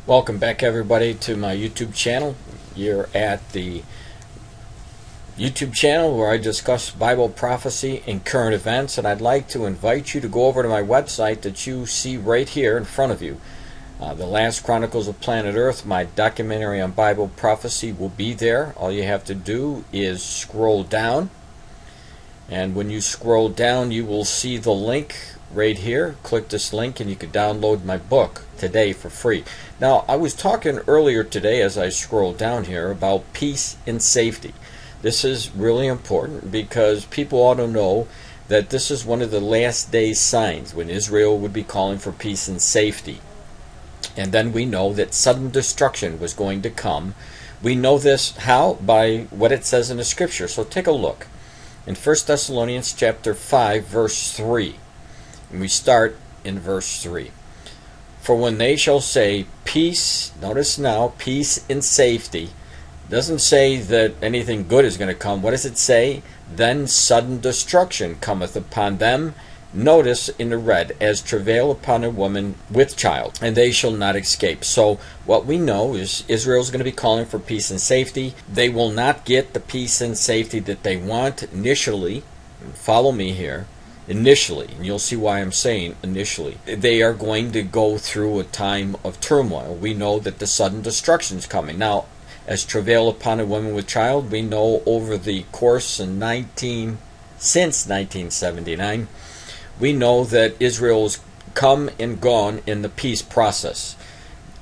Welcome back, everybody, to my YouTube channel. You're at the YouTube channel where I discuss Bible prophecy and current events, and I'd like to invite you to go over to my website that you see right here in front of you. The Last Chronicles of Planet Earth, my documentary on Bible prophecy, will be there. All you have to do is scroll down, and when you scroll down you will see the link right here. Click this link and you can download my book today for free. Now, I was talking earlier today as I scroll down here about peace and safety. This is really important because people ought to know that this is one of the last days signs when Israel would be calling for peace and safety. And then we know that sudden destruction was going to come. We know this how? By what it says in the scripture. So take a look. In 1 Thessalonians chapter 5 verse 3. And we start in verse 3. For when they shall say peace, notice now, peace and safety, doesn't say that anything good is going to come. What does it say? Then sudden destruction cometh upon them. Notice in the red, as travail upon a woman with child, and they shall not escape. So what we know is Israel is going to be calling for peace and safety. They will not get the peace and safety that they want initially. Follow me here. Initially, and you'll see why I'm saying initially, they are going to go through a time of turmoil. We know that the sudden destruction is coming. Now, as travail upon a woman with child, we know over the course of since 1979, we know that Israel's come and gone in the peace process.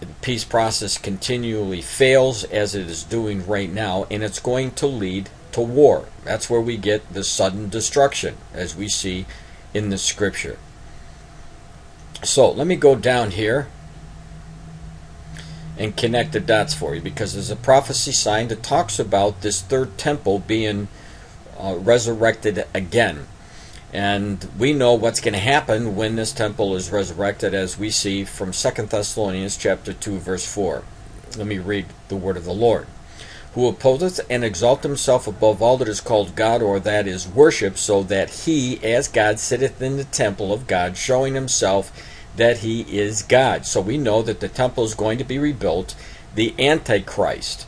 The peace process continually fails, as it is doing right now, and it's going to lead to war. That's where we get the sudden destruction, as we see in the scripture. So let me go down here and connect the dots for you, because there's a prophecy sign that talks about this third temple being resurrected again. And we know what's going to happen when this temple is resurrected, as we see from 2 Thessalonians chapter 2 verse 4. Let me read the word of the Lord. Who opposeth and exalt himself above all that is called God, or that is worshipped, so that he, as God, sitteth in the temple of God, showing himself that he is God. So we know that the temple is going to be rebuilt. The Antichrist,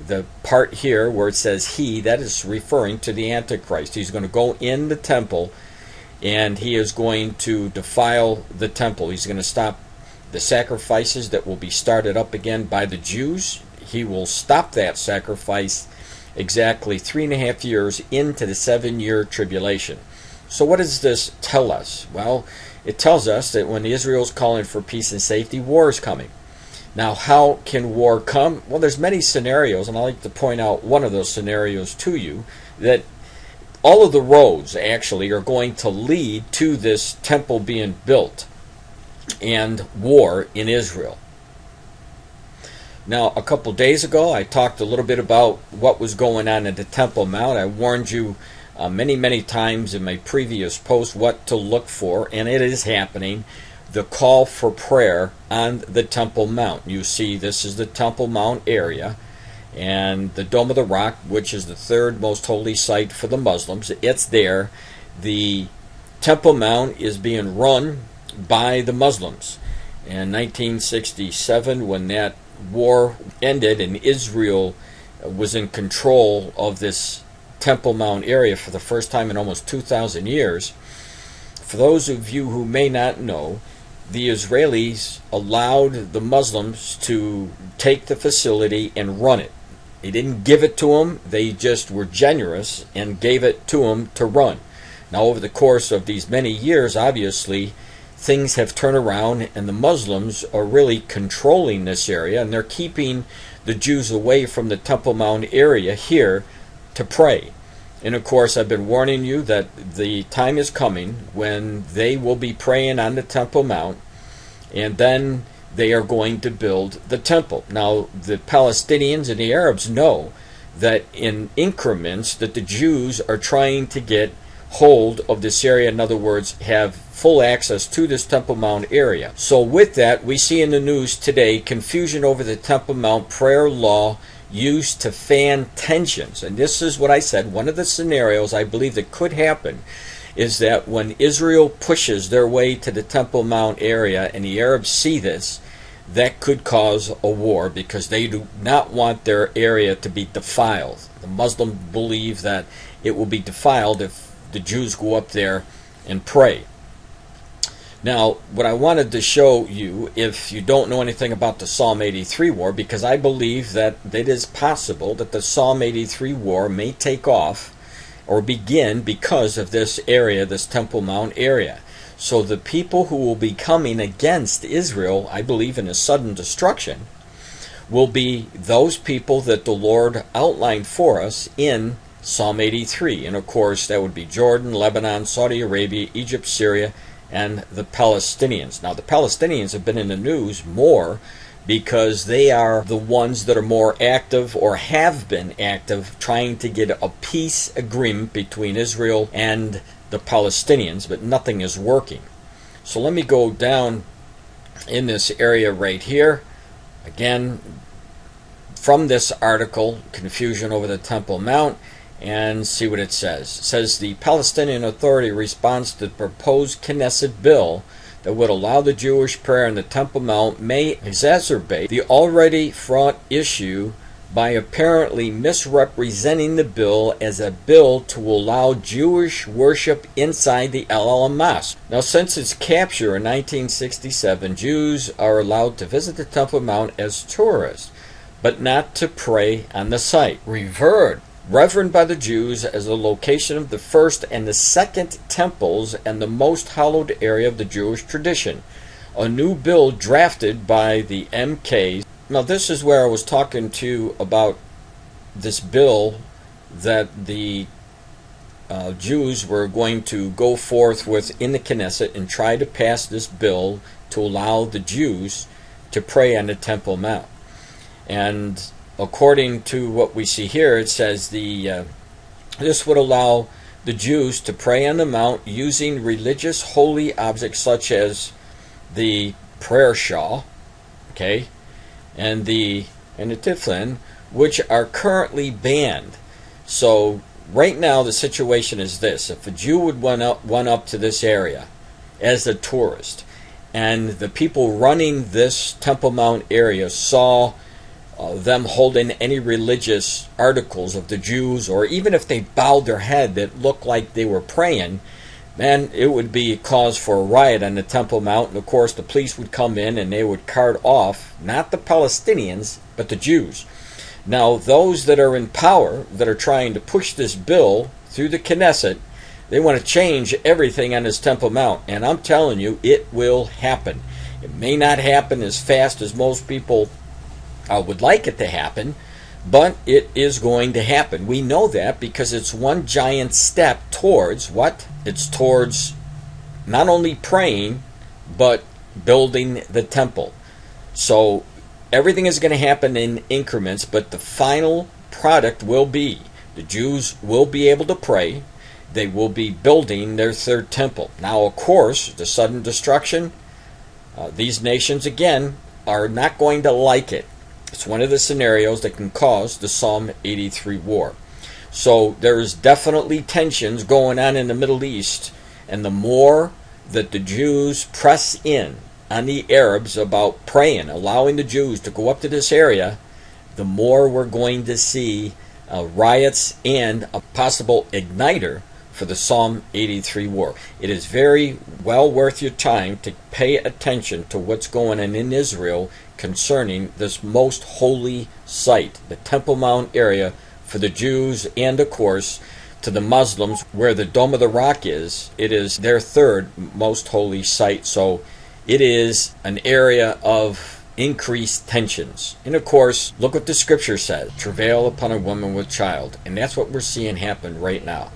the part here where it says he, that is referring to the Antichrist. He's going to go in the temple, and he is going to defile the temple. He's going to stop the sacrifices that will be started up again by the Jews. He will stop that sacrifice exactly 3.5 years into the 7-year tribulation. So what does this tell us? Well, it tells us that when Israel's calling for peace and safety, war is coming. Now, how can war come? Well, there's many scenarios, and I'd like to point out one of those scenarios to you, that all of the roads actually are going to lead to this temple being built and war in Israel. Now, a couple days ago, I talked a little bit about what was going on at the Temple Mount. I warned you many times in my previous post what to look for, and it is happening. The call for prayer on the Temple Mount. You see, this is the Temple Mount area, and the Dome of the Rock, which is the third most holy site for the Muslims, it's there. The Temple Mount is being run by the Muslims. In 1967, when that war ended and Israel was in control of this Temple Mount area for the first time in almost 2,000 years, for those of you who may not know, the Israelis allowed the Muslims to take the facility and run it. They didn't give it to them, they just were generous and gave it to them to run. Now, over the course of these many years, obviously, things have turned around, and the Muslims are really controlling this area, and they're keeping the Jews away from the Temple Mount area here to pray. And of course, I've been warning you that the time is coming when they will be praying on the Temple Mount, and then they are going to build the temple. Now, the Palestinians and the Arabs know that in increments that the Jews are trying to get hold of this area. In other words, have full access to this Temple Mount area. So with that, we see in the news today confusion over the Temple Mount prayer law used to fan tensions. And this is what I said, one of the scenarios I believe that could happen is that when Israel pushes their way to the Temple Mount area and the Arabs see this, that could cause a war because they do not want their area to be defiled. The Muslims believe that it will be defiled if the Jews go up there and pray. Now, what I wanted to show you, if you don't know anything about the Psalm 83 war, because I believe that it is possible that the Psalm 83 war may take off or begin because of this area, this Temple Mount area. So the people who will be coming against Israel, I believe in a sudden destruction, will be those people that the Lord outlined for us in Psalm 83. And of course, that would be Jordan, Lebanon, Saudi Arabia, Egypt, Syria, and the Palestinians. Now, the Palestinians have been in the news more because they are the ones that are more active or have been active trying to get a peace agreement between Israel and the Palestinians, but nothing is working. So let me go down in this area right here. Again, from this article, Confusion over the Temple Mount, and see what it says. It says the Palestinian Authority responds to the proposed Knesset bill that would allow the Jewish prayer in the Temple Mount may exacerbate the already fraught issue by apparently misrepresenting the bill as a bill to allow Jewish worship inside the Al Mosque. Now, since its capture in 1967, Jews are allowed to visit the Temple Mount as tourists, but not to pray on the site. Revered by the Jews as the location of the first and the second temples and the most hallowed area of the Jewish tradition. A new bill drafted by the MKs. Now, this is where I was talking to you about this bill that the Jews were going to go forth with in the Knesset and try to pass this bill to allow the Jews to pray on the Temple Mount. And according to what we see here, it says this would allow the Jews to pray on the Mount using religious holy objects such as the prayer shawl, okay, and the tefillin, which are currently banned. So right now the situation is this: if a Jew would run up to this area as a tourist, and the people running this Temple Mount area saw them holding any religious articles of the Jews, or even if they bowed their head that looked like they were praying, then it would be a cause for a riot on the Temple Mount. And of course the police would come in and they would cart off not the Palestinians but the Jews. Now, those that are in power that are trying to push this bill through the Knesset, they want to change everything on this Temple Mount, and I'm telling you, it will happen. It may not happen as fast as most people would like it to happen, but it is going to happen. We know that because it's one giant step towards what? It's towards not only praying, but building the temple. So everything is going to happen in increments, but the final product will be the Jews will be able to pray. They will be building their third temple. Now, of course, the sudden destruction, these nations, again, are not going to like it. It's one of the scenarios that can cause the Psalm 83 war. So there's definitely tensions going on in the Middle East, and the more that the Jews press in on the Arabs about praying, allowing the Jews to go up to this area, the more we're going to see riots and a possible igniter for the Psalm 83 war. It is very well worth your time to pay attention to what's going on in Israel concerning this most holy site, the Temple Mount area for the Jews, and of course to the Muslims where the Dome of the Rock is. It is their third most holy site, so it is an area of increased tensions. And of course, look what the scripture says: travail upon a woman with child. And that's what we're seeing happen right now.